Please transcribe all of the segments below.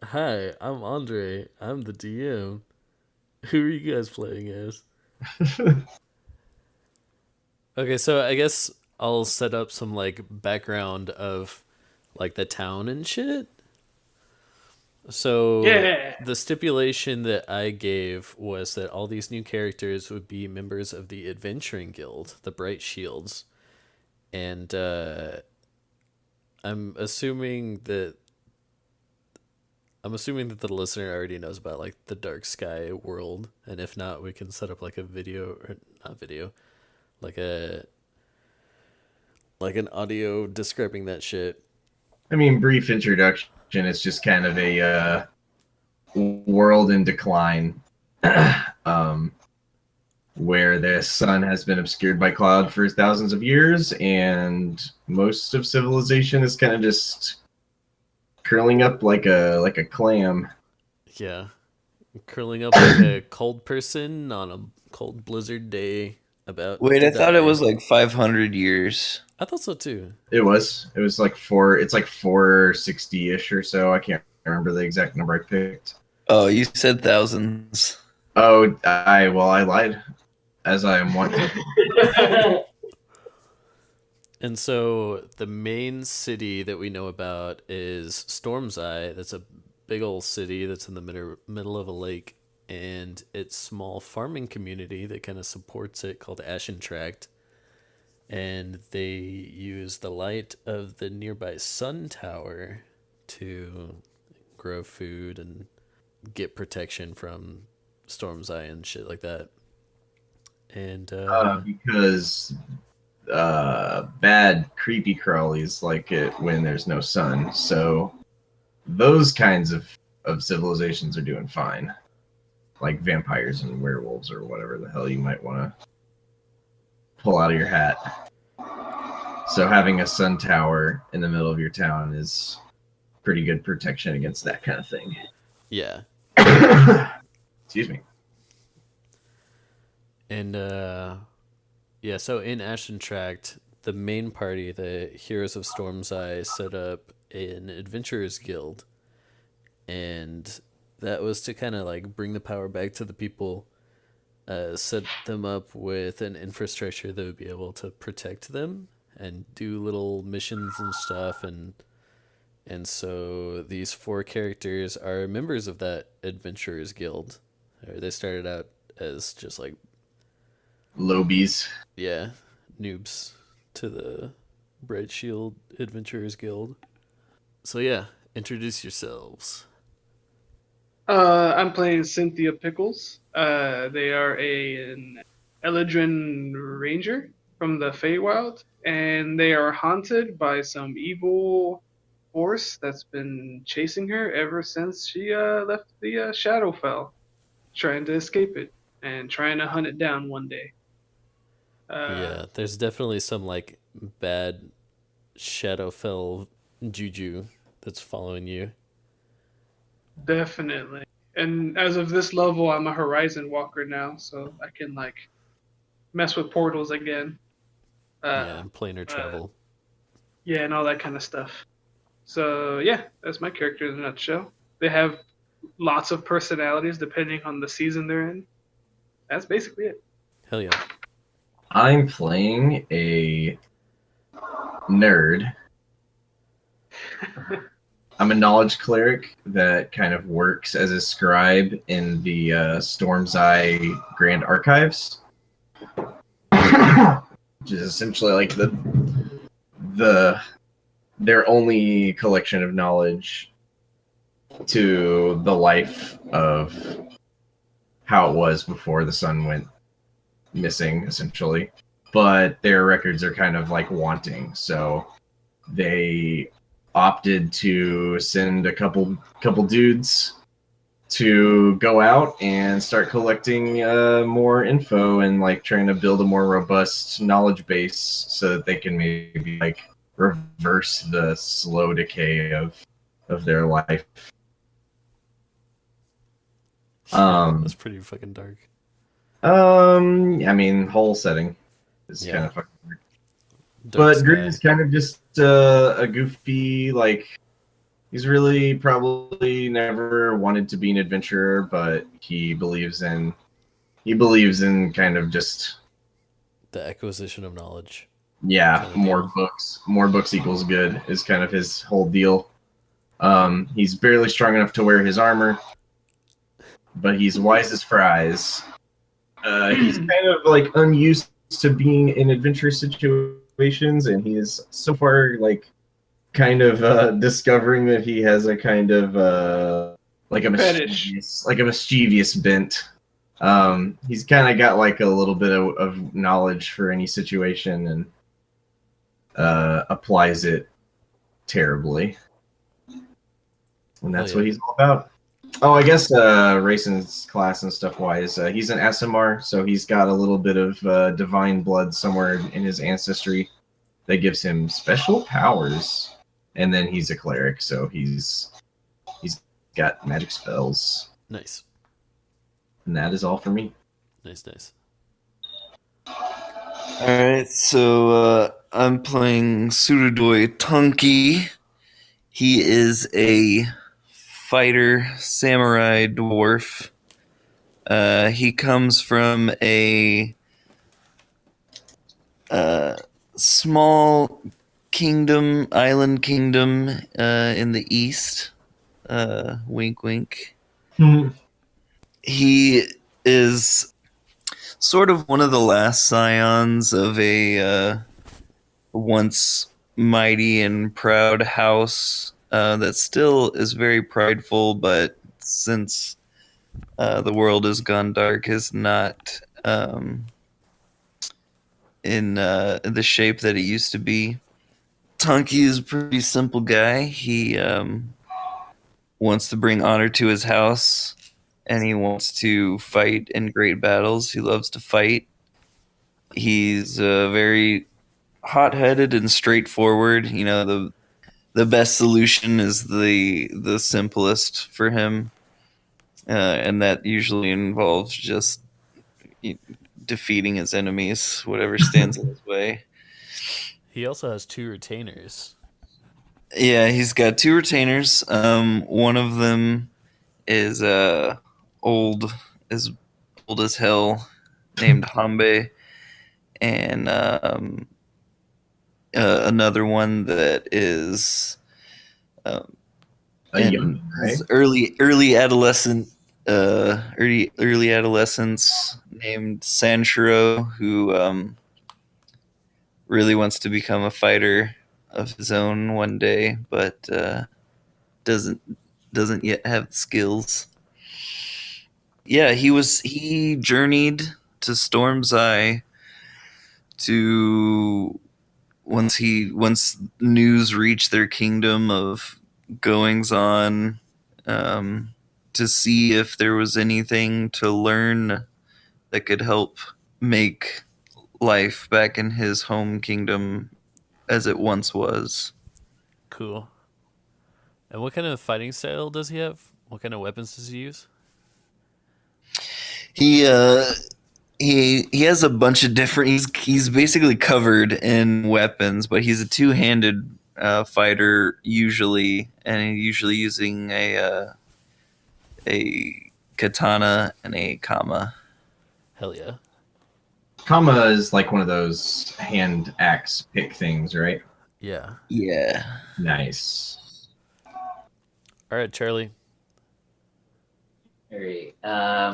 Hi, I'm Andre. I'm the DM. Who are you guys playing as? Okay, so I guess I'll set up some like background of like the town and shit. So Yeah. the stipulation that I gave was that all these new characters would be members of the Adventuring Guild, the Bright Shields, and I'm assuming that I'm assuming that the listener already knows about like the Dark Sky world, and if not, we can set up like a video or not video, like a like an audio describing that shit. I mean, brief introduction. It's just kind of a world in decline, um, where the sun has been obscured by cloud for thousands of years, and most of civilization is kind of just curling up like a clam. Yeah, curling up like a cold person on a cold blizzard day about Wait, to I thought it die. was like 500 years. I thought so too. It was like four. It's like 460-ish or so. I can't remember the exact number I picked. Oh, you said thousands. Oh, I lied, as I am wont to. And so the main city that we know about is Storm's Eye. That's a big old city that's in the middle of a lake, and its small farming community that kind of supports it called Ashen Tract. And they use the light of the nearby sun tower to grow food and get protection from Storm's Eye and shit like that. And Because bad creepy crawlies like it when there's no sun. So those kinds of civilizations are doing fine. Like vampires and werewolves or whatever the hell you might want to pull out of your hat. So having a sun tower in the middle of your town is pretty good protection against that kind of thing. yeah. Excuse me. And yeah, so in Ashen Tract, the main party, the Heroes of Storm's Eye, set up an adventurers guild, and that was to kind of like bring the power back to the people, set them up with an infrastructure that would be able to protect them and do little missions and stuff, and so these four characters are members of that adventurers guild. They started out as just like, Lobies. yeah, noobs to the Bright Shield Adventurers Guild. So yeah, introduce yourselves. I'm playing Cynthia Pickles. They are an Eladrin ranger from the Feywild, and they are haunted by some evil force that's been chasing her ever since she left the Shadowfell, trying to escape it and trying to hunt it down one day. Yeah, there's definitely some like bad Shadowfell juju that's following you. Definitely. And as of this level, I'm a Horizon Walker now, so I can like mess with portals again. Yeah, Uh, and planar uh, travel. yeah, and all that kind of stuff. So yeah, that's my character in a nutshell. They have lots of personalities depending on the season they're in. That's basically it. Hell yeah. I'm playing a nerd. I'm a knowledge cleric that kind of works as a scribe in the Storm's Eye Grand Archives, which is essentially like the their only collection of knowledge to the life of how it was before the sun went missing, essentially. But their records are kind of like wanting, so they opted to send a couple dudes to go out and start collecting more info and like trying to build a more robust knowledge base so that they can maybe like reverse the slow decay of their life. That's pretty fucking dark. I mean, whole setting is Yeah. kind of fucking weird. Dark But Grid sky. is kind of just a goofy, like, He's really probably never wanted to be an adventurer, but he believes in kind of just The acquisition of knowledge. yeah, Kind of deal. more books equals good is kind of his whole deal. He's barely strong enough to wear his armor, but he's wise as fries. He's kind of like unused to being in adventure situations, and he is so far like kind of discovering that he has a kind of Fetish. like a mischievous bent. He's kind of got like a little bit of knowledge for any situation and applies it terribly, and that's what he's all about. Oh, I guess race and class and stuff wise, he's an SMR, so he's got a little bit of divine blood somewhere in his ancestry that gives him special powers. And then he's a cleric, so he's got magic spells. Nice. And that is all for me. Nice. Alright, so I'm playing Surudoi Tunki. He is a fighter samurai dwarf. He comes from a small island kingdom in the east. Wink, wink. He is sort of one of the last scions of a once mighty and proud house that still is very prideful, but since the world has gone dark, is not in the shape that it used to be. Tonki is a pretty simple guy. He wants to bring honor to his house, and he wants to fight in great battles. He loves to fight. He's very hot-headed and straightforward. You know, the best solution is the simplest for him, and that usually involves just defeating his enemies, whatever stands in his way. He also has 2 retainers. Yeah, he's got 2 retainers. One of them is old as hell, named Hambe, and another one that is A in young, right? his early adolescence, named Sanshiro, who really wants to become a fighter of his own one day, but doesn't yet have the skills. Yeah, he journeyed to Storm's Eye to once news reached their kingdom of goings on, to see if there was anything to learn that could help make life back in his home kingdom as it once was. Cool. And what kind of fighting style does he have? What kind of weapons does he use? He has a bunch of different. He's basically covered in weapons, but he's a two-handed fighter usually, and he's usually using a katana and a kama. Hell yeah. Kama is like one of those hand axe pick things, right? Yeah. Yeah. Nice. All right, Charlie. All right.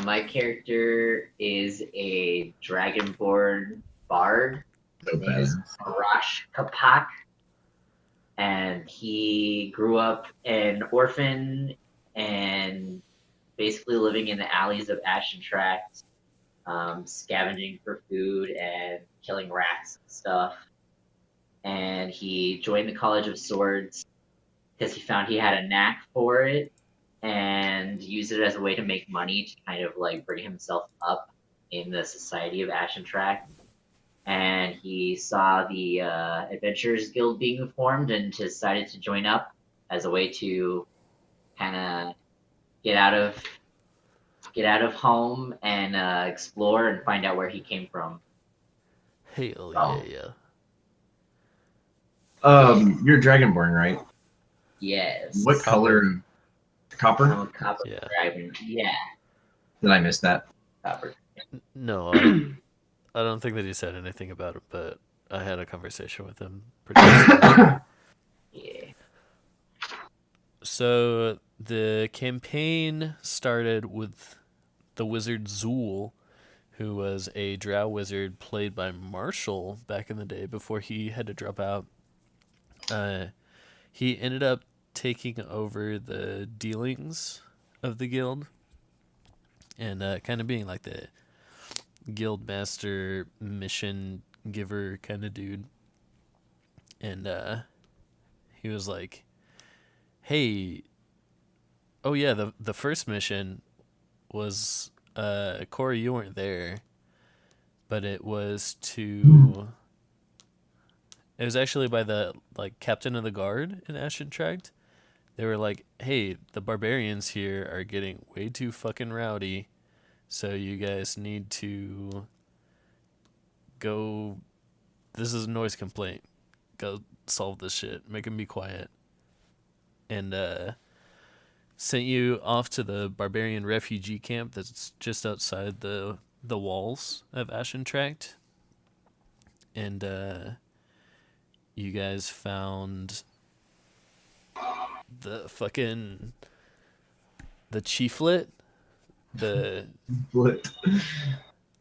My character is a dragonborn bard. So His name is Arash Kapak, and he grew up an orphan and basically living in the alleys of Ashen Tract, scavenging for food and killing rats and stuff. And he joined the College of Swords because he found he had a knack for it and used it as a way to make money to kind of like bring himself up in the society of Ashen Tract. And he saw the Adventurers Guild being formed and decided to join up as a way to kind of get out of home and explore and find out where he came from. Hell Oh. yeah. You're Dragonborn, right? Yes. What color? Copper? I'm a copper Yeah. dragon. Yeah, Did I miss that? copper. No, I don't think that he said anything about it, but I had a conversation with him pretty recently. Yeah. So the campaign started with the wizard Zool, who was a drow wizard played by Marshall back in the day before he had to drop out. He ended up taking over the dealings of the guild and kind of being like the guild master, mission giver kind of dude. And he was like, "Hey, oh yeah, the first mission was Corey, you weren't there, but it was actually by the like captain of the guard in Ashen Tract. They were like, "Hey, the barbarians here are getting way too fucking rowdy, so you guys need to go. This is a noise complaint. Go solve this shit. Make them be quiet." And sent you off to the barbarian refugee camp that's just outside the walls of Ashen Tract. And you guys found the chieflet, the What?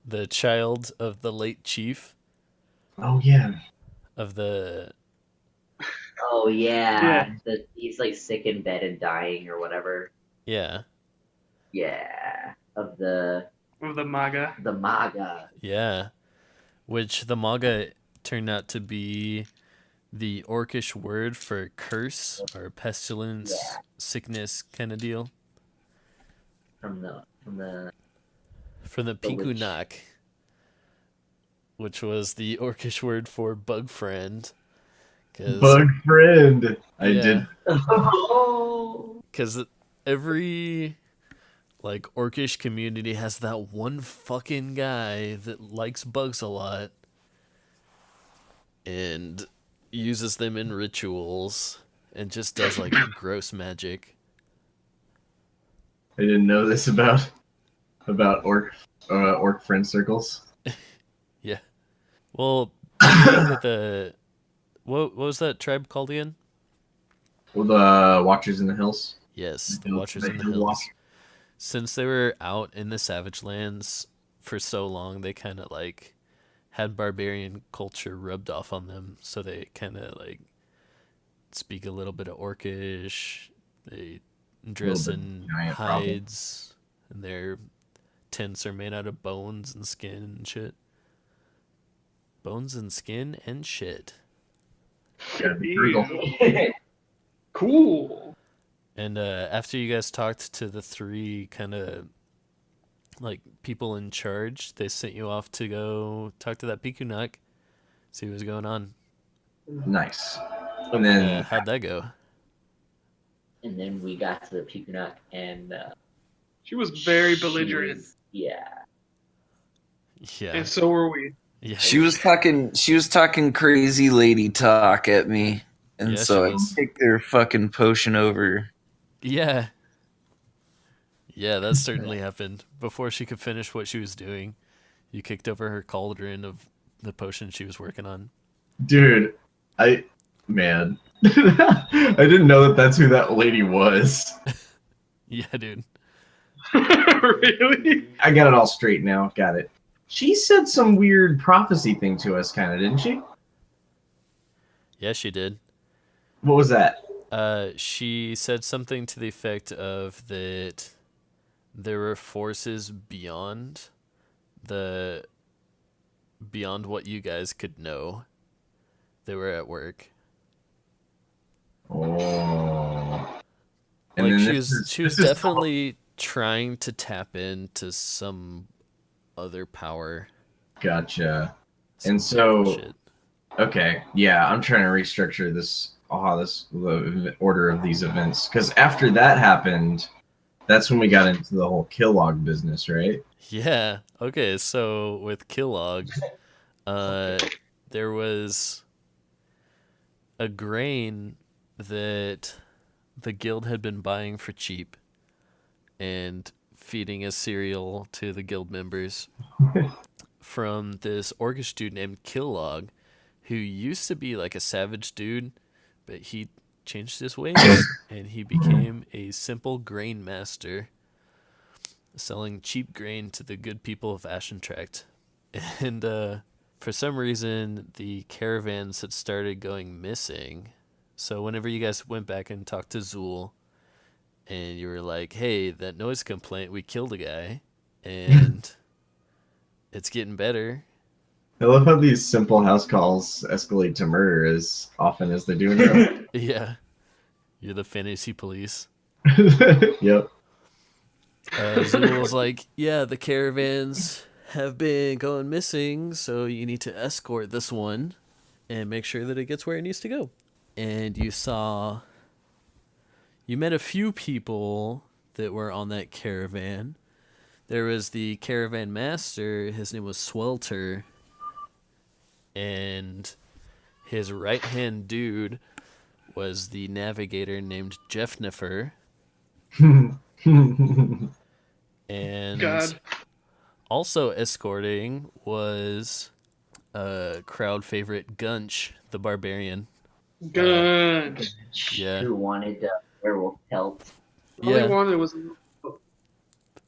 the child of the late chief Oh yeah. of the Oh yeah. Yeah. He's like sick in bed and dying or whatever. yeah. Yeah. Of the Maga. Maga. Yeah, which the Maga turned out to be the Orcish word for curse or pestilence, Yeah. sickness kind of deal. From the From the The witch. Pikunak, which was the Orcish word for bug friend. Bug friend. I did. Oh. Because every like Orcish community has that one fucking guy that likes bugs a lot and uses them in rituals and just does like gross magic. I didn't know this about orc friend circles. Yeah. Well, being that what was that tribe called again? Well, the Watchers in the Hills. Yes, the Hill- Watchers the in the Hill Hills. Watch. Since they were out in the Savage Lands for so long, they kind of like had barbarian culture rubbed off on them, so they kind of like speak a little bit of Orcish. They dress Little bit in giant problem. hides, and their tents are made out of bones and skin and shit. Bones and skin and shit. Gotta be frugal. Cool. And after you guys talked to the three kind of like people in charge, they sent you off to go talk to that Pikunak, see what's going on. Nice. And then How'd that go? And then we got to the Pikunak and She was very she belligerent, was- yeah. Yeah. and so were we. Yeah. She was talking crazy lady talk at me, and Yeah, so she I was. kicked their fucking potion over. Yeah. Yeah, that certainly happened. Before she could finish what she was doing, you kicked over her cauldron of the potion she was working on. dude, I didn't know that that's who that lady was. Yeah, dude. Really? I got it all straight now. Got it. She said some weird prophecy thing to us, kind of, didn't she? Yeah, she did. What was that? She said something to the effect of that there were forces beyond what you guys could know. They were at work. Oh. And Like then she was definitely trying to tap into some other power. Gotcha. some And so- bullshit. Okay, yeah, I'm trying to restructure the order of these events, because after that happened, that's when we got into the whole Killog business, right? Yeah. Okay. So with Killog, there was a grain that the guild had been buying for cheap and feeding as cereal to the guild members from this orcish dude named Killog, who used to be like a savage dude, but he changed his ways and he became a simple grain master, selling cheap grain to the good people of Ashentract. And for some reason, the caravans had started going missing. So whenever you guys went back and talked to Zool, and you were like, hey, that noise complaint, we killed a guy, and it's getting better. I love how these simple house calls escalate to murder as often as they do in Yeah. You're the fantasy police. Yep. Zool was like, yeah, the caravans have been going missing, so you need to escort this one and make sure that it gets where it needs to go. And you met a few people that were on that caravan. There was the caravan master, his name was Swelter, and his right-hand dude was the navigator named Jeffnifer. And God. also escorting was crowd favorite Gunch, the barbarian. Gun. Yeah. Who wanted werewolf pelt? All I Yeah, wanted was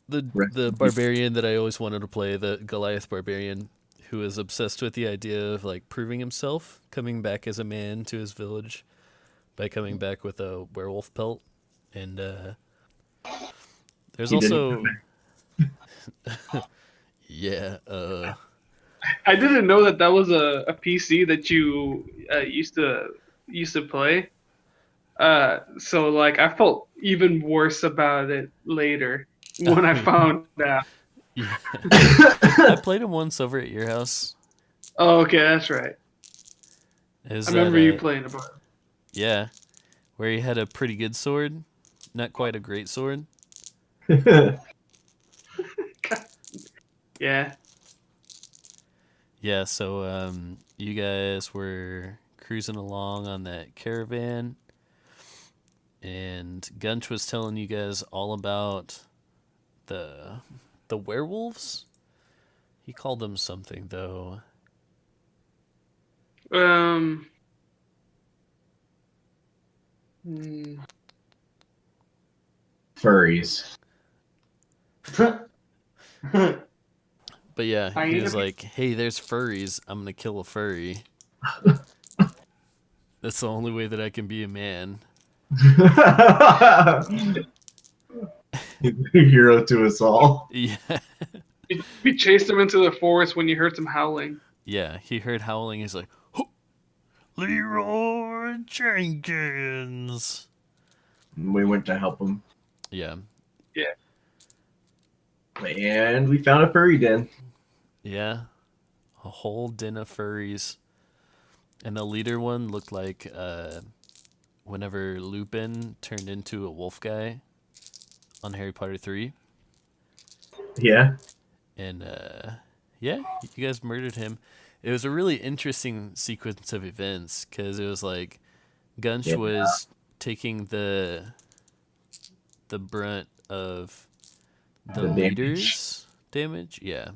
the barbarian that I always wanted to play, the Goliath barbarian, who is obsessed with the idea of like proving himself, coming back as a man to his village by coming back with a werewolf pelt. And there's He also didn't yeah, I didn't know that was a PC that you used to play. So like I felt even worse about it later when I found out. yeah. I played him once over at your house. Oh, okay, that's right. Is I remember that, you playing about it. Yeah, where he had a pretty good sword, not quite a great sword. Yeah. Yeah, so you guys were cruising along on that caravan, and Gunch was telling you guys all about the werewolves. He called them something though. Hmm. Furries. But yeah, he Hyena was people? like, "Hey, there's furries. I'm gonna kill a furry. That's the only way that I can be a man." He's a hero to us all. Yeah, We chased him into the forest when you heard some howling. yeah. He heard howling. He's like, "Ho! Leroy Jenkins." We went to help him, Yeah, and we found a furry den. yeah. A whole den of furries. And the leader one looked like whenever Lupin turned into a wolf guy on Harry Potter 3. Yeah. And yeah, you guys murdered him. It was a really interesting sequence of events because it was like Gunch Yeah. was taking the brunt of the The damage. leader's damage. Yeah.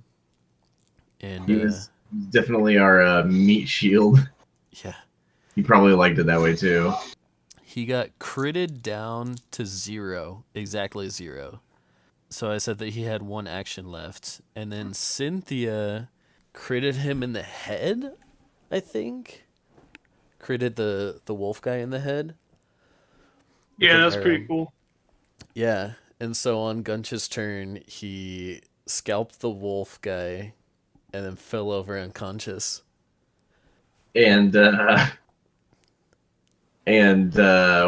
And He was definitely our meat shield. yeah. He probably liked it that way too. He got critted down to 0, exactly 0. So I said that he had one action left. And then Cynthia critted him in the head, I think. Critted the wolf guy in the head. Yeah, an that's pretty arrow. cool. Yeah. And so on Gunch's turn, he scalped the wolf guy and then fell over unconscious. And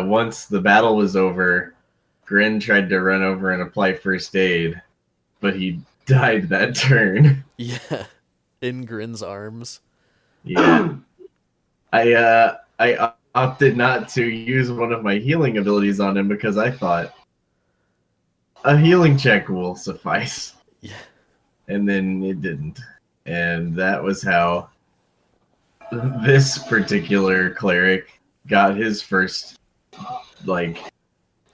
once the battle was over, Grin tried to run over and apply first aid, but he died that turn. Yeah. In Grin's arms. Yeah. I opted not to use one of my healing abilities on him because I thought a healing check will suffice. Yeah. And then it didn't. And that was how this particular cleric got his first, like,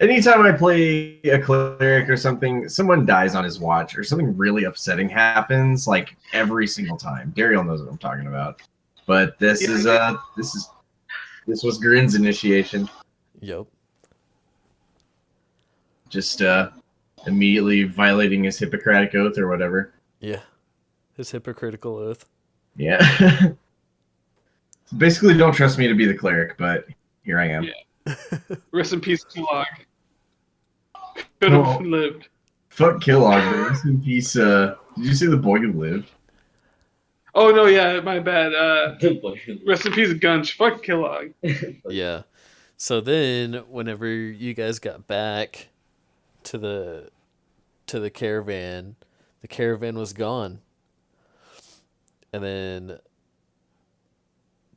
anytime I play a cleric or something, someone dies on his watch or something really upsetting happens like every single time. Dariel knows what I'm talking about. But this was Grin's initiation. Yep. Just immediately violating his Hippocratic oath or whatever. Yeah. His hypocritical oath. Yeah. So basically, don't trust me to be the cleric, but here I am. Yeah. Rest in peace, Kellogg. Could have lived. Fuck Kellogg, but rest in peace. Did you see the boy who lived? Oh no, yeah, my bad. Rest in peace, Gunch. Fuck Kellogg. Yeah. So then, whenever you guys got back to the caravan, the caravan was gone. And then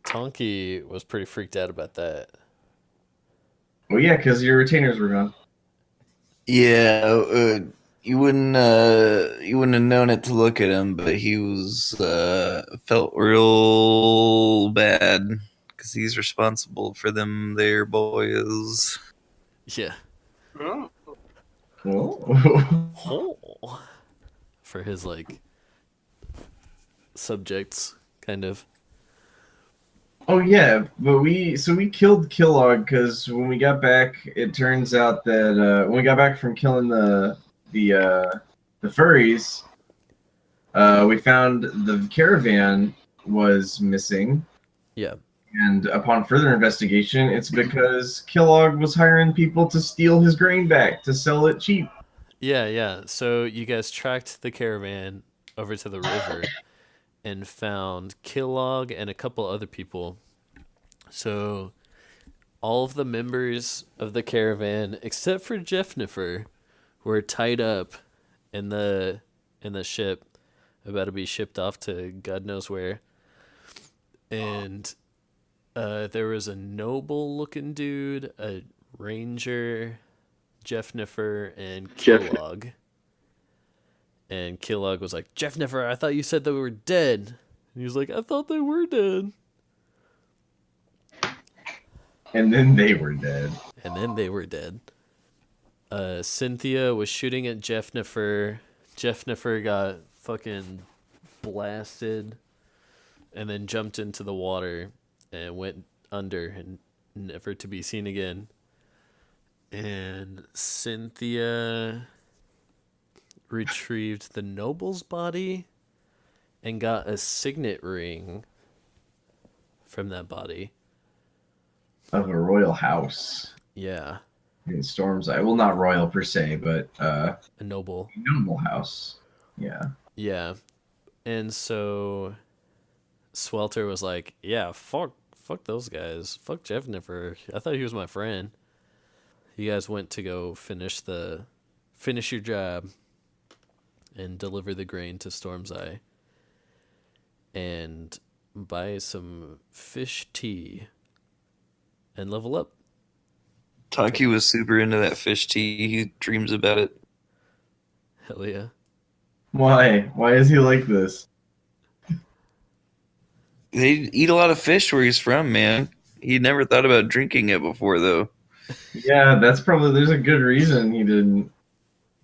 Tonki was pretty freaked out about that. Well, yeah, because your retainers were gone. Yeah, you wouldn't have known it to look at him, but he was felt real bad because he's responsible for them there boys. Yeah. Oh. Oh. For his, like, subjects, kind of. Oh yeah, but we killed Kellogg because when we got back, it turns out that when we got back from killing the furries, we found the caravan was missing. Yeah. And upon further investigation, it's because Kellogg was hiring people to steal his grain back to sell it cheap. Yeah. So you guys tracked the caravan over to the river and found Kellogg and a couple other people. So all of the members of the caravan, except for Jeffnifer, were tied up in the ship, about to be shipped off to God knows where. And there was a noble-looking dude, a ranger, Jeffnifer, and Kellogg. And Kellogg was like, Jeffnifer, I thought you said they were dead. And he was like, I thought they were dead. And then they were dead. Cynthia was shooting at Jeffnifer. Jeffnifer got fucking blasted and then jumped into the water and went under and never to be seen again. And Cynthia retrieved the noble's body and got a signet ring from that body. Of a royal house. Yeah. In Storm's Eye. Well, not royal per se, but a noble house. Yeah. Yeah. And so Swelter was like, yeah, fuck those guys. Fuck Jeffnifer. I thought he was my friend. You guys went to go finish your job and deliver the grain to Storm's Eye and buy some fish tea and level up. Taki was super into that fish tea. He dreams about it. Hell yeah. Why? Why is he like this? They eat a lot of fish where he's from, man. He never thought about drinking it before, though. Yeah, there's a good reason he didn't.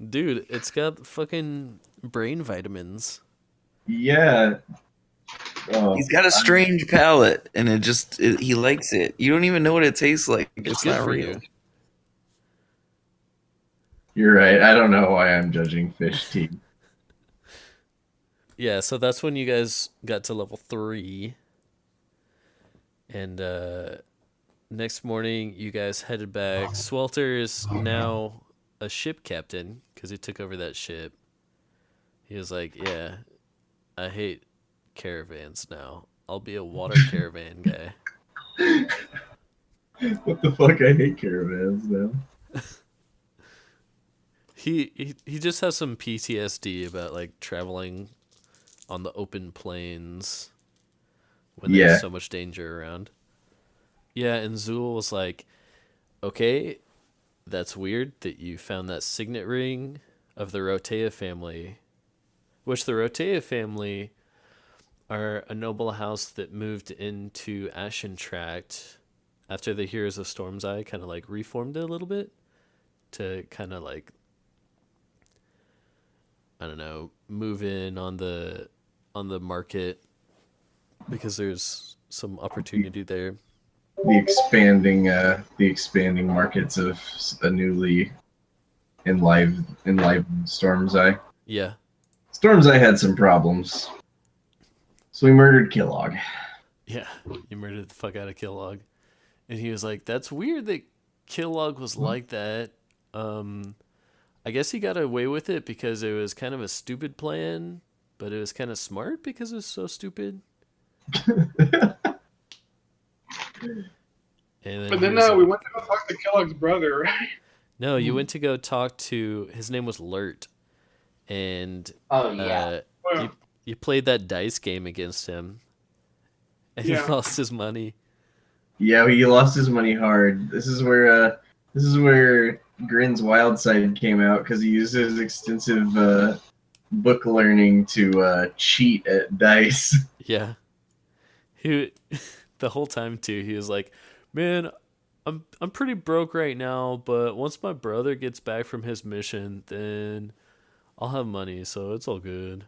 Dude, it's got fucking brain vitamins. Yeah. Oh, He's got a strange palate, and he likes it. You don't even know what it tastes like. It's good not for real. you. You're right. I don't know why I'm judging fish tea. Yeah, so that's when you guys got to level 3. And next morning, you guys headed back. Swelter is now a ship captain because he took over that ship. He was like, yeah, I hate caravans now. I'll be a water caravan guy. What the fuck? I hate caravans now. He just has some PTSD about like traveling on the open plains when there's so much danger around. Yeah, and Zool was like, okay, that's weird that you found that signet ring of the Rotea family, which the Rotea family are a noble house that moved into Ashen Tract after the Heroes of Storm's Eye kind of like reformed it a little bit to kind of like, I don't know, move in on the market because there's some opportunity there. The expanding markets of a newly enlivened Storm's Eye. Yeah. Storm's Eye had some problems, so we murdered Kellogg. Yeah, you murdered the fuck out of Kellogg. And he was like, that's weird that Kellogg was like that. I guess he got away with it because it was kind of a stupid plan, but it was kind of smart because it was so stupid. And But he then was we like- went to go talk to Kellogg's brother, right? No, you went to go talk to, his name was Lurt. And Oh yeah. you played that dice game against him. And he Yeah. lost his money. Yeah, he lost his money hard. This is where Grin's wild side came out because he used his extensive book learning to cheat at dice. Yeah. He the whole time too, he was like, "Man, I'm pretty broke right now, but once my brother gets back from his mission, then I'll have money, so it's all good."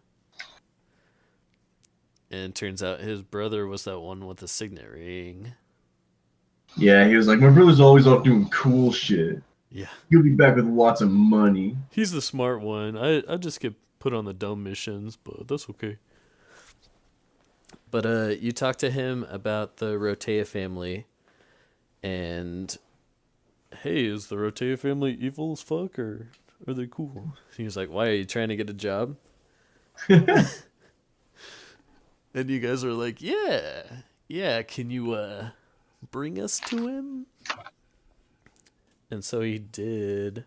And it turns out his brother was that one with the signet ring. Yeah, he was like, my brother's always off doing cool shit. Yeah. He'll be back with lots of money. He's the smart one. I just get put on the dumb missions, but that's okay. But you talked to him about the Rotea family, and hey, is the Rotea family evil as fuck, or are they cool? He was like, why, are you trying to get a job? And you guys are like, yeah, can you bring us to him? And so he did.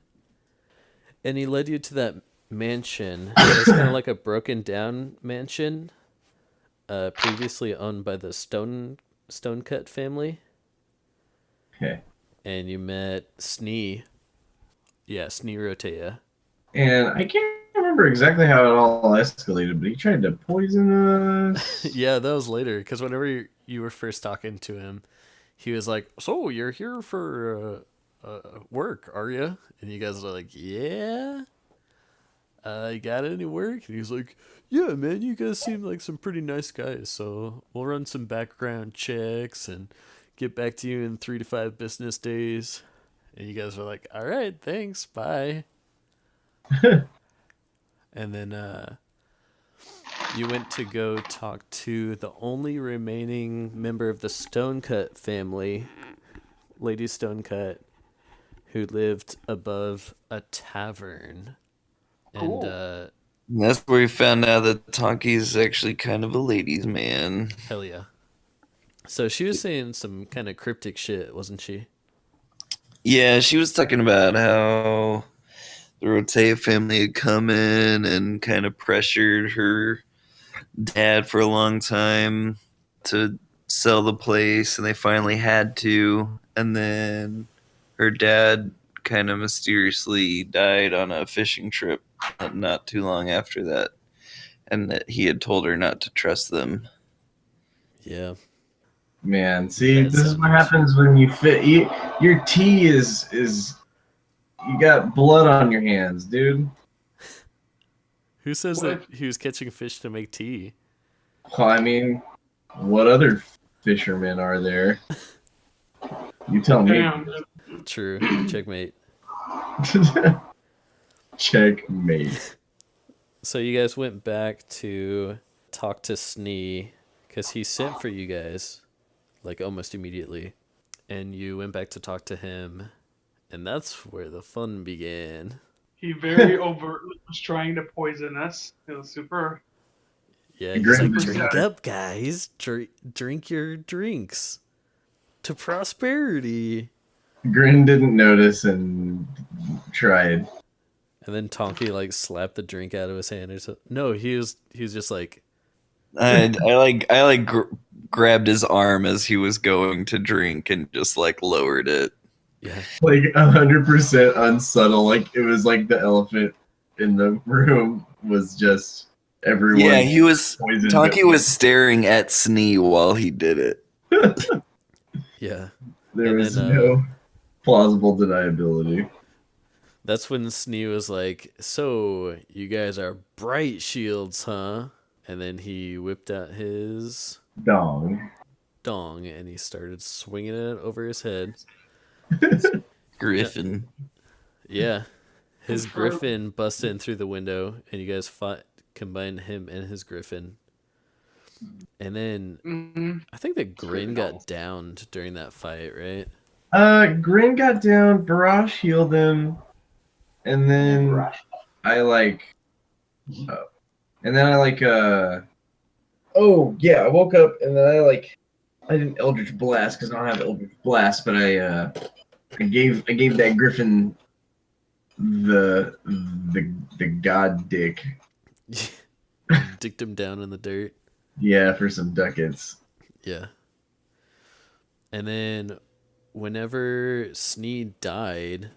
And he led you to that mansion. It was kind of like a broken down mansion, previously owned by the Stonecut family. Okay. And you met Snee. Yeah, Snee Rotea. And I can't remember exactly how it all escalated, but he tried to poison us. Yeah, that was later, because whenever you were first talking to him, he was like, so you're here for work, are you? And you guys are like, yeah. You got any work? And he's like, yeah, man, you guys seem like some pretty nice guys, so we'll run some background checks and get back to you in 3 to 5 business days. And you guys are like, all right, thanks, bye. And then you went to go talk to the only remaining member of the Stonecut family, Lady Stonecut, who lived above a tavern. Cool. And That's where we found out that Tonki's actually kind of a ladies' man. hell yeah. So she was saying some kind of cryptic shit, wasn't she? Yeah, she was talking about how the Rotea family had come in and kind of pressured her dad for a long time to sell the place, and they finally had to. And then her dad kind of mysteriously died on a fishing trip not too long after that, and that he had told her not to trust them. Yeah. Man, see, That this is sounds- what happens when you fit. Your tea is you got blood on your hands, dude. Who says What? that he was catching fish to make tea? Well, I mean, what other fishermen are there? You tell me. Damn. True. Checkmate. Checkmate. So you guys went back to talk to Snee because he sent for you guys, like almost immediately. And you went back to talk to him, and that's where the fun began. He very overtly was trying to poison us. It was super. Yeah, He he's like, grinned. drink up, guys. Drink your drinks to prosperity. Grin didn't notice and tried. And then Tonky like slapped the drink out of his hand or something. No, he was just like, I grabbed his arm as he was going to drink and just like lowered it. yeah, Like 100% unsubtle. Like it was like the elephant in the room was just everyone. Yeah, he was. poisoned Tonky at was staring at Snee while he did it. yeah. There and was then, no plausible deniability. That's when Snee was like, "So you guys are bright shields, huh?" And then he whipped out his Dong. dong and he started swinging it over his head. Griffin. Yeah, his Confirmed. griffin busted in through the window, and you guys fought, combined him and his griffin. And then Mm-hmm. I think that Grin got downed during that fight, right? Grin got down, Barash healed him, and then I like oh yeah, I woke up and then I didn't Eldritch Blast because I don't have Eldritch Blast, but I gave that Griffin the god dick. Dicked him down in the dirt. Yeah, for some ducats. Yeah. And then whenever Snee died,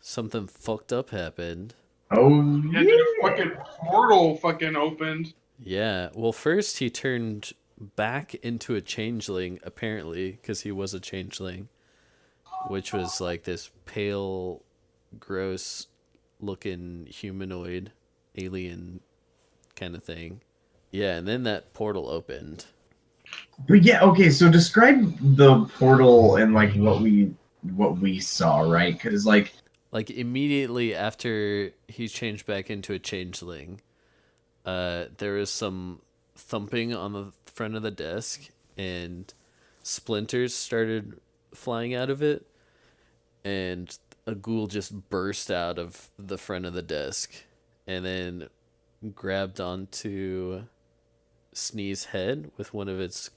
something fucked up happened. Oh Yeah, dude, a fucking portal fucking opened. Yeah. Well, first he turned back into a changeling, apparently, because he was a changeling, which was like this pale, gross looking humanoid alien kind of thing. Yeah, and then that portal opened. But yeah, okay. So describe the portal and like what we saw, right? Because like Immediately after he changed back into a changeling, there was some thumping on the front of the desk, and splinters started flying out of it, and a ghoul just burst out of the front of the desk, and then grabbed onto Snee's head with one of its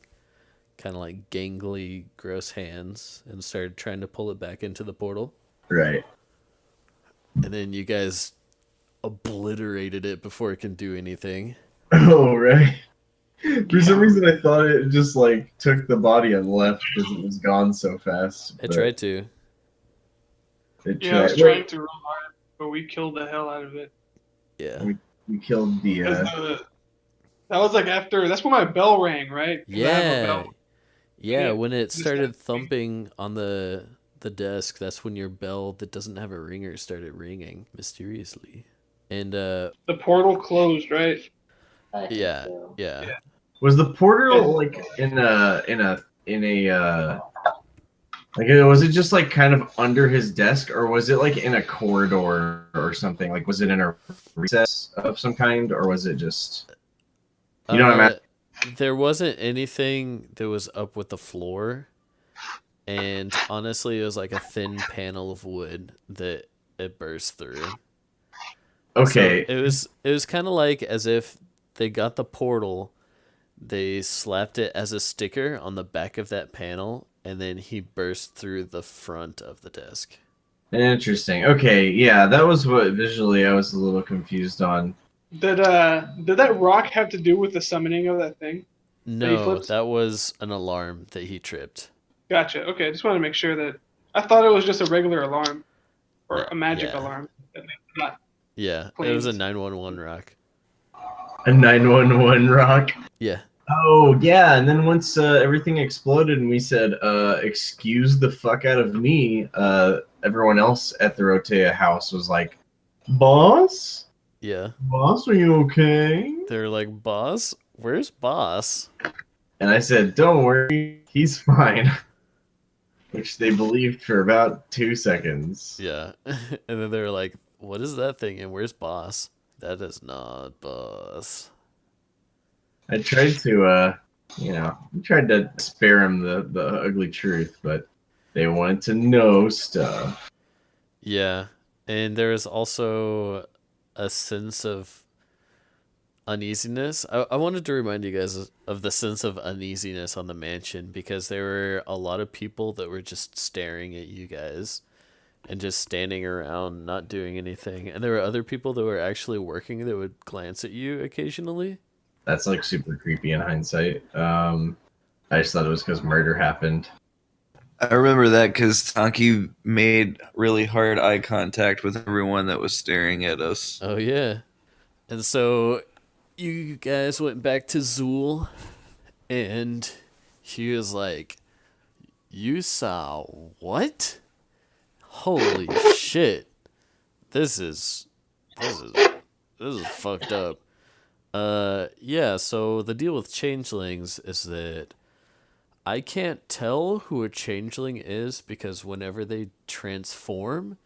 kind of like gangly, gross hands, and started trying to pull it back into the portal. right. And then you guys obliterated it before it can do anything. Oh right. For some reason, I thought it just like took the body and left because it was gone so fast. It but tried to. It Yeah, I was tried. trying to real hard, but we killed the hell out of it. Yeah. We killed the. 'Cause that was like after. That's when my bell rang, right? 'Cause I have a Yeah. bell. Yeah, Yeah, when it just started that- thumping on the desk, that's when your bell that doesn't have a ringer started ringing mysteriously. And The portal closed, right? I think yeah, so. yeah. Was the portal like like was it just like kind of under his desk, or was it like in a corridor or something? Like was it in a recess of some kind, or was it just you know what I'm There wasn't anything that was up with the floor, and honestly, it was like a thin panel of wood that it burst through. Okay. So it was kind of like as if they got the portal, they slapped it as a sticker on the back of that panel, and then he burst through the front of the desk. Interesting. Okay, yeah, that was what visually I was a little confused on. Did that rock have to do with the summoning of that thing? No, flips? that was an alarm that he tripped. Gotcha. Okay, I just want to make sure that I thought it was just a regular alarm or a magic Yeah. alarm. Not Yeah, it was a Planes. 911 rock. A 911 rock. Yeah. Oh yeah, and then once everything exploded and we said, "Excuse the fuck out of me," everyone else at the Rotea house was like, "Boss, Yeah. boss, are you okay?" They're like, "Boss? Where's Boss?" And I said, "Don't worry, he's fine," which they believed for about 2 seconds. Yeah. And then they're like, "What is that thing? And where's Boss?" That is not Boss. I tried to, I tried to spare him the ugly truth, but they wanted to know stuff. Yeah. And there is also a sense of uneasiness. I wanted to remind you guys of the sense of uneasiness on the mansion, because there were a lot of people that were just staring at you guys and just standing around not doing anything. And there were other people that were actually working that would glance at you occasionally. That's like super creepy in hindsight. I just thought it was because murder happened. I remember that because Tanki made really hard eye contact with everyone that was staring at us. Oh yeah. And so you guys went back to Zool, and he was like, "You saw what? Holy shit. this is this is this is fucked up. Yeah, so the deal with changelings is that I can't tell who a changeling is because whenever they transform,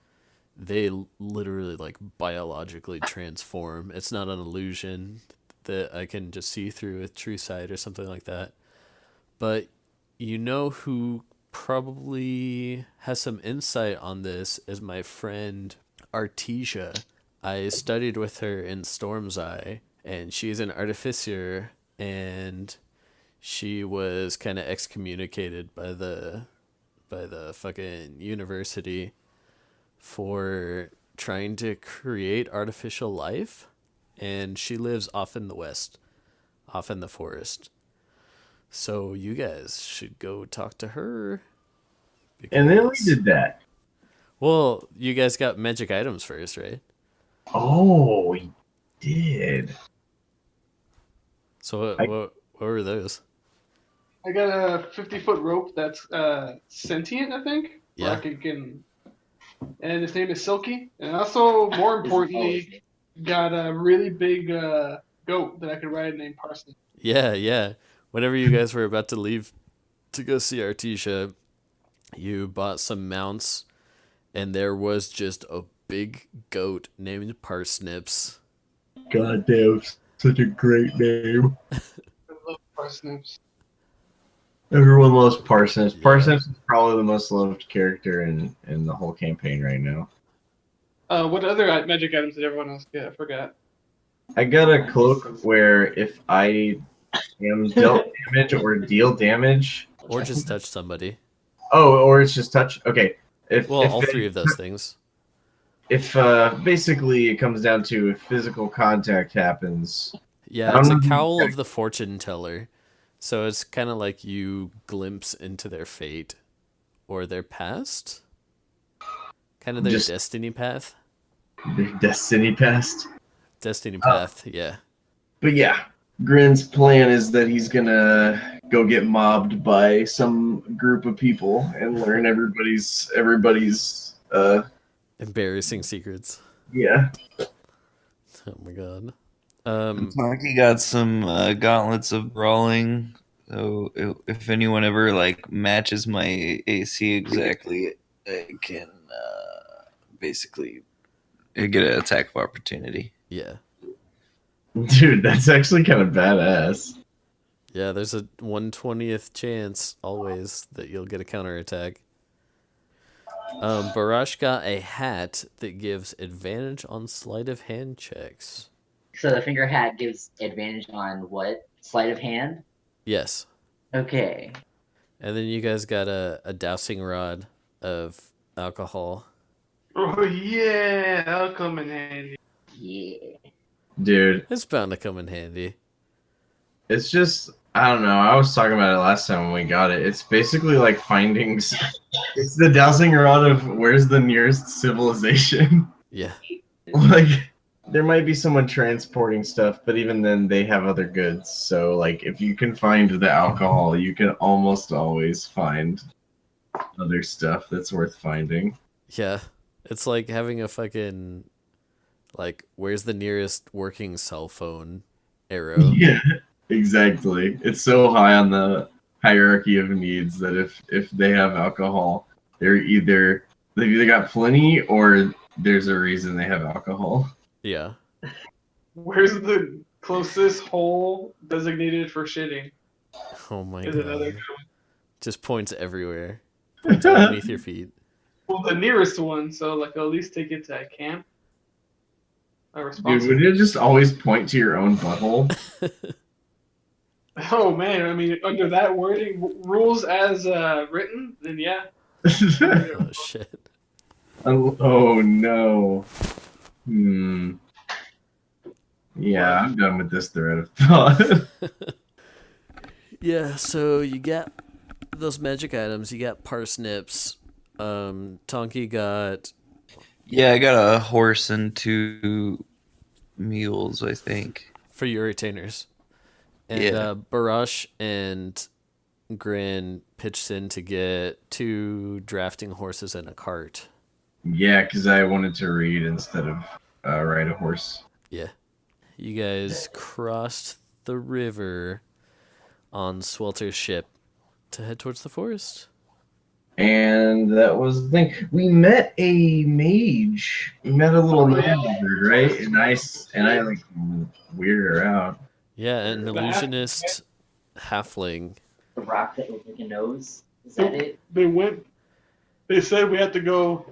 they literally like biologically transform. It's not an illusion that I can just see through with true sight or something like that. But you know who probably has some insight on this is my friend Artesia. I studied with her in Storm's Eye, and she's an artificer, and she was kind of excommunicated by the fucking university for trying to create artificial life, and she lives off in the west, off in the forest. So you guys should go talk to her. And then we because- did that. Well, you guys got magic items first, right? Oh, we did. So I- what were those? I got a 50-foot rope that's sentient, I think. Yeah. Like it can, and his name is Silky. And also, more importantly, got a really big goat that I could ride named Parsnip. Yeah, yeah. Whenever you guys were about to leave to go see Artesia, you bought some mounts, and there was just a big goat named Parsnips. Goddamn, such a great name. I love parsnips. Everyone loves Parsnips. Yeah. Parsnips is probably the most loved character in the whole campaign right now. What other magic items did everyone else get? I forgot. I got a cloak where if I am dealt damage or deal damage, Or just touch somebody. or it's just touch. Okay, if All three of those things. If basically it comes down to if physical contact happens. Yeah, it's a cowl of the fortune teller. So it's kind of like you glimpse into their fate or their past. Kind of their Just- destiny path. Their destiny past. Destiny path, yeah. But yeah, Grin's plan is that he's gonna go get mobbed by some group of people and learn everybody's Embarrassing secrets. yeah. Oh my god. Monkey got some gauntlets of brawling. So if anyone ever like matches my AC exactly, I can basically get an attack of opportunity. Yeah. Dude, that's actually kind of badass. Yeah, there's a 1/20th chance always that you'll get a counterattack. Barash got a hat that gives advantage on sleight of hand checks. So the finger hat gives advantage on what? Sleight of hand? Yes. Okay. And then you guys got a dowsing rod of alcohol. Oh yeah, that'll come in handy. Yeah. Dude, It's bound to come in handy. it's just I don't know. I was talking about it last time when we got it. It's basically like finding. It's the dowsing rod of where's the nearest civilization. Yeah. Like there might be someone transporting stuff, but even then they have other goods. So like if you can find the alcohol, you can almost always find other stuff that's worth finding. Yeah. It's like having a fucking like where's the nearest working cell phone arrow. Yeah, exactly. It's so high on the hierarchy of needs that if they have alcohol, they've either got plenty or there's a reason they have alcohol. Yeah. Where's the closest hole designated for shitting? Oh my Is another god. good one. Just points everywhere. Points underneath your feet. Well, the nearest one, so like at least take it to a camp. A Dude, responsible. would it just always point to your own butthole? Oh man, I mean, under that wording, rules as written, then yeah. Oh shit. Oh no. Yeah, I'm done with this thread of thought. Yeah, so you got those magic items. You got parsnips. Tonky got Yeah, I got a horse and 2 mules, I think. for your retainers. And Yeah. Barash and Grin pitched in to get 2 drafting horses and a cart. Yeah, because I wanted to read instead of ride a horse. Yeah. You guys crossed the river on Swelter's ship to head towards the forest. And that was the thing. We met a mage. We met a little gnome lizard, right? And I like weirded her out. Yeah, an The illusionist halfling. The rock that was like a nose. Is that it? They said we had to go.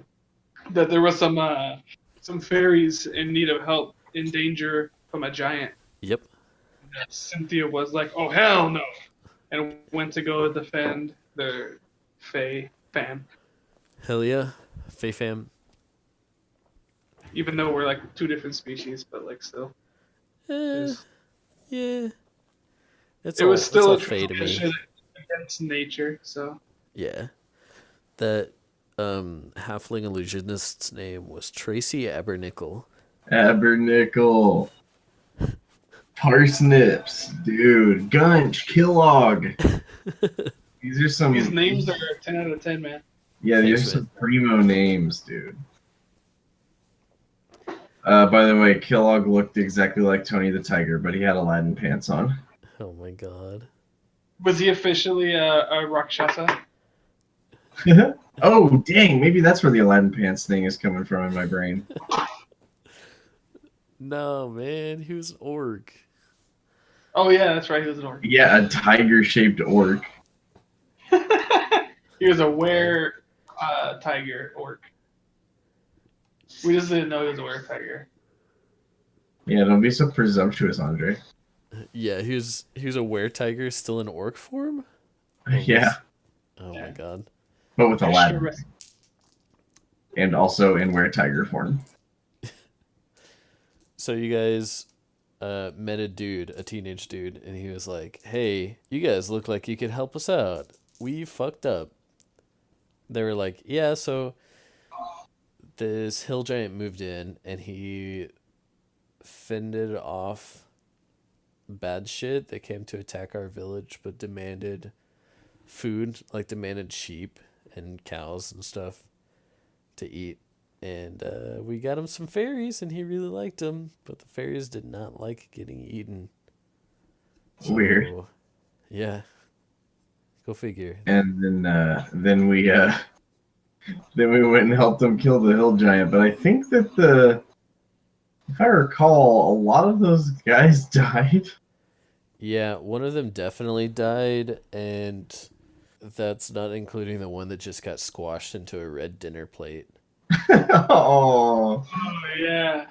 That there was some fairies in need of help, in danger from a giant. Yep. And Cynthia was like, "Oh hell no," and went to go defend the Fae fam. Hell yeah. Fey fam. Even though we're like two different species, but like still, Eh, yeah. it was still a Fey to me. transgression against nature. So Yeah. That halfling illusionist's name was Tracy Abernickel. Abernickel. Parsnips, dude. Gunch, Kellogg. These are some. these names are 10 out of 10, man. Yeah, these Thanks, are some primo names, dude. By the way, Kellogg looked exactly like Tony the Tiger, but he had Aladdin pants on. Oh my god. Was he officially a Rakshasa? Oh, dang. Maybe that's where the Aladdin pants thing is coming from in my brain. No, man. He was an orc. Oh yeah, that's right. He was an orc. Yeah, a tiger-shaped orc. He was a were tiger orc. We just didn't know he was a were tiger. Yeah, don't be so presumptuous, Andre. Yeah, he was a were-tiger still in orc form? Yeah, Oh my god. but with Extra Aladdin. red. And also in were-tiger form. So you guys met a teenage dude, and he was like, "Hey, you guys look like you could help us out. We fucked up." They were like, "Yeah, so this hill giant moved in, and he fended off bad shit that came to attack our village, but demanded food, like demanded sheep and cows and stuff to eat. And we got him some fairies, and he really liked them, but the fairies did not like getting eaten. Weird. Yeah. Go figure. And then we went and helped them kill the hill giant. But I think that if I recall, a lot of those guys died. Yeah, one of them definitely died, and that's not including the one that just got squashed into a red dinner plate. Oh, Oh yeah.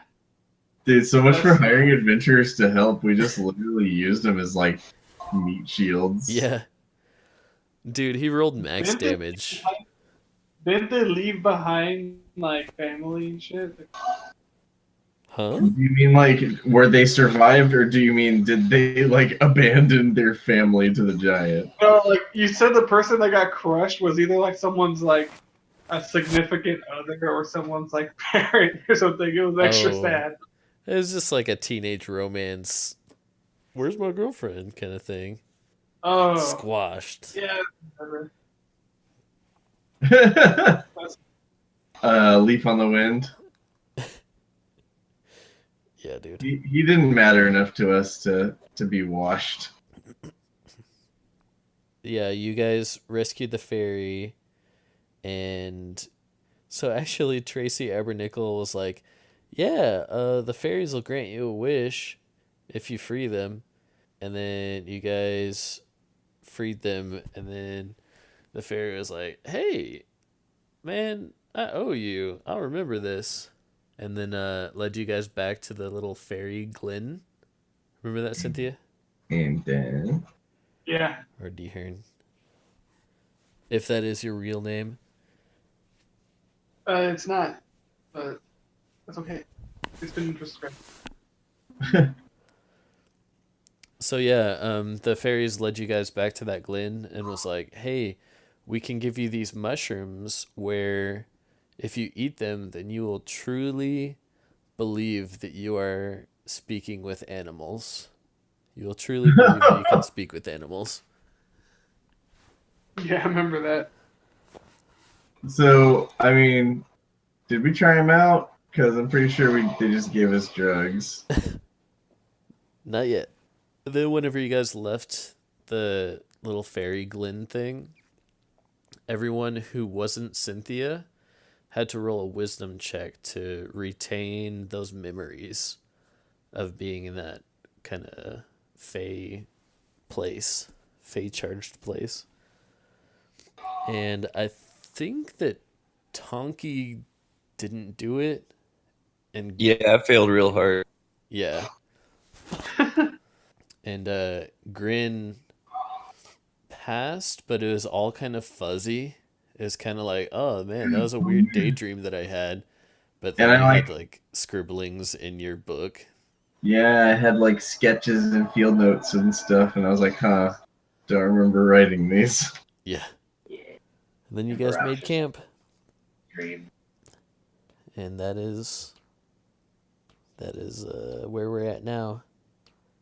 dude, so much for hiring adventurers to help. We just literally used them as like meat shields. Yeah. Dude, he rolled max damage. Didn't they leave behind like family and shit? Huh? Do you mean like were they survived, or do you mean did they like abandon their family to the giant? No, like you said, the person that got crushed was either like someone's like a significant other or someone's like parent or something. It was extra Oh. sad. It was just like a teenage romance. Where's my girlfriend kind of thing. Oh, Squashed. yeah. Whatever. Leaf on the wind. Yeah, dude. He didn't matter enough to us to be washed. Yeah, you guys rescued the fairy, and so actually Tracy Abernickel was like, "Yeah, the fairies will grant you a wish if you free them," and then you guys freed them, and then the fairy was like, "Hey, man, I owe you. I'll remember this," and then led you guys back to the little fairy glen. Remember that, Cynthia? And then Yeah. Or Dehern? If that is your real name. It's not, but that's okay. It's been prescribed. So yeah, the fairies led you guys back to that glen and was like, "Hey, we can give you these mushrooms where if you eat them, then you will truly believe that you are speaking with animals. You will truly believe that you can speak with animals." Yeah, I remember that. so I mean, Did we try them out? Because I'm pretty sure they just gave us drugs. Not yet. Then whenever you guys left the little fairy Glen thing, everyone who wasn't Cynthia had to roll a wisdom check to retain those memories of being in that kind of fey place, fey charged place. And I think that Tonky didn't do it. And Yeah, I failed real hard. yeah. And Grin passed, but it was all kind of fuzzy. It was kind of like, oh man, that was a weird daydream that I had. But then And you I had like scribblings in your book. Yeah, I had like sketches and field notes and stuff, and I was like, huh, don't remember writing these. Yeah. Yeah. And then you guys made camp. Dream. And that is where we're at now.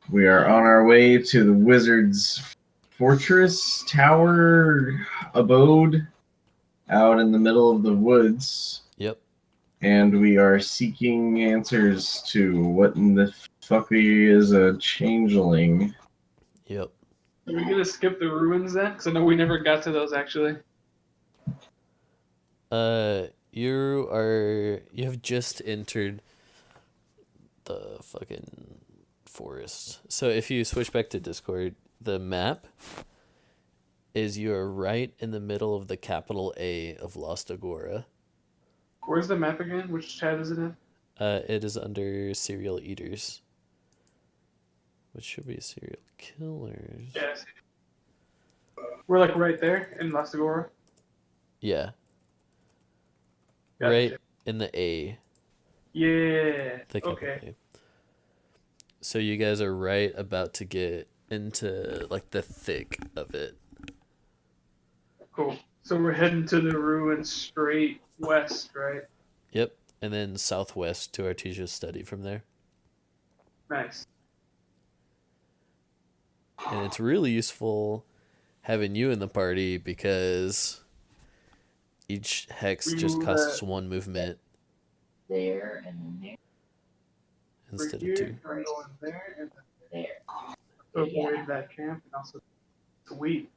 We are on our way to the wizard's fortress, tower, abode, out in the middle of the woods. Yep. And we are seeking answers to what in the fucky is a changeling. Yep. Are we gonna skip the ruins then? Because I know we never got to those actually. You have just entered the fucking forest. So if you switch back to Discord, the map is you're right in the middle of the capital A of Lost Agora. Where's the map again? Which chat is it in? It is under serial eaters, which should be serial killers. Yes. We're like right there in Las Agora. Yeah. Gotcha. Right in the A. Yeah. The capital Okay. A. So you guys are right about to get into like the thick of it. Cool. So we're heading to the ruins straight west, right? Yep. And then southwest to Artesia's study from there. Nice. And it's really useful having you in the party because each hex just costs one movement There and there. instead We're of here, two. we're going there, and There. then avoid that camp, and also sweet.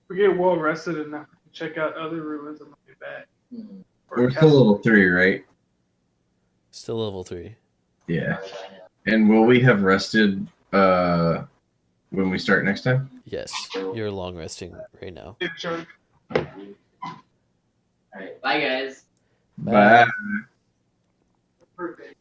We get well rested enough to check out other ruins on the way back. Hmm. Or We're still castle. level 3, right? Still level 3. Yeah. And will we have rested when we start next time? Yes. You're long resting right now. Good chunk. Alright, bye guys. Bye. Bye. Perfect.